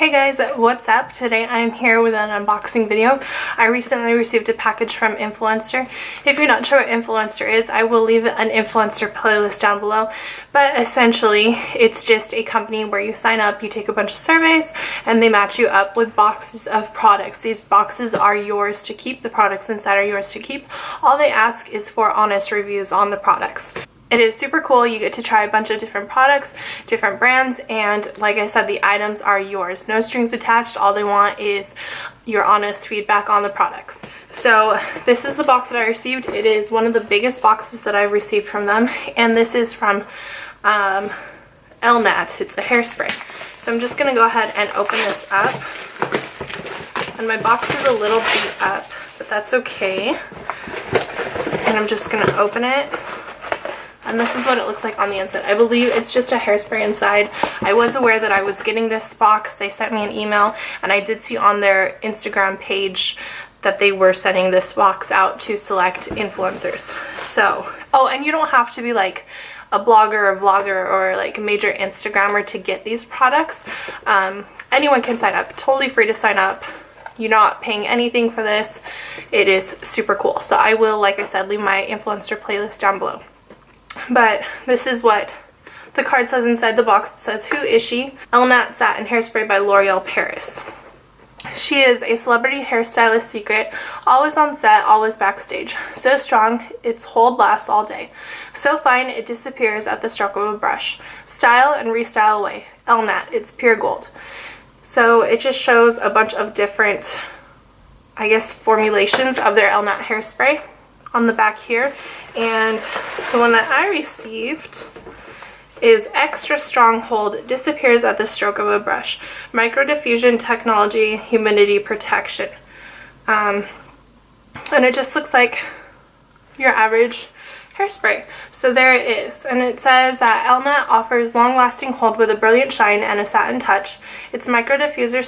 Hey guys, what's up? Today I'm here with an unboxing video. I recently received a package from Influenster. If you're not sure what Influenster is, I will leave an Influencer playlist down below. But essentially, it's just a company where you sign up, you take a bunch of surveys, and they match you up with boxes of products. These boxes are yours to keep. The products inside are yours to keep. All they ask is for honest reviews on the products. It is super cool. You get to try a bunch of different products, different brands, and like I said, the items are yours. No strings attached. All they want is your honest feedback on the products. So this is the box that I received. It is one of the biggest boxes that I've received from them, and this is from Elnett. It's a hairspray. So I'm just going to go ahead and open this up. And my box is a little beat up, but that's okay. And I'm just going to open it. And this is what it looks like on the inside. I believe it's just a hairspray inside. I was aware that I was getting this box. They sent me an email, and I did see on their Instagram page that they were sending this box out to select influencers. So, oh, and you don't have to be like a blogger or vlogger or like a major Instagrammer to get these products. Anyone can sign up. Totally free to sign up. You're not paying anything for this. It is super cool. So I will, like I said, leave my Influencer playlist down below. But this is what the card says inside the box. It says, "Who is she? Elnett Satin Hairspray by L'Oreal Paris. She is a celebrity hairstylist secret, always on set, always backstage. So strong, its hold lasts all day. So fine, it disappears at the stroke of a brush. Style and restyle away. Elnett, it's pure gold." So it just shows a bunch of different, I guess, formulations of their Elnett hairspray on the back here. And the one that I received is extra strong hold, disappears at the stroke of a brush, micro diffusion technology, humidity protection. And it just looks like your average hairspray. So there it is, and it says that Elnett offers long-lasting hold with a brilliant shine and a satin touch. Its micro diffuser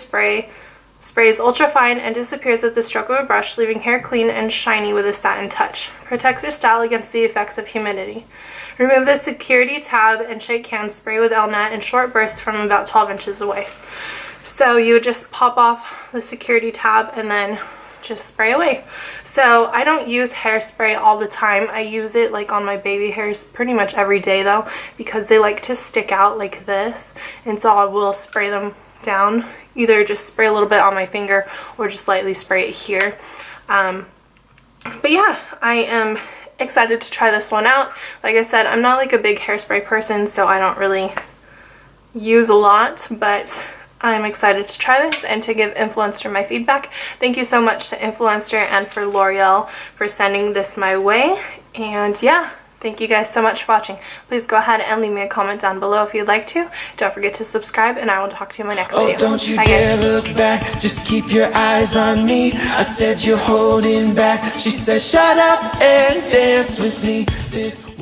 sprays ultra fine and disappears at the stroke of a brush, leaving hair clean and shiny with a satin touch. Protects your style against the effects of humidity. Remove the security tab and shake hands. Spray with Elnett in short bursts from about 12 inches away. So you would just pop off the security tab and then just spray away. So I don't use hairspray all the time. I use it like on my baby hairs pretty much every day though, because they like to stick out like this, and so I will spray them down. Either just spray a little bit on my finger or just lightly spray it here. But yeah, I am excited to try this one out. Like I said, I'm not like a big hairspray person, so I don't really use a lot, but I'm excited to try this and to give Influencer my feedback. Thank you so much to Influencer and for L'Oreal for sending this my way. And yeah, thank you guys so much for watching. Please go ahead and leave me a comment down below if you'd like to. Don't forget to subscribe, and I will talk to you in my next video. Oh, don't you Bye, dare guys. look back, just keep your eyes on me. I said you're holding back. She said shut up and dance with me. This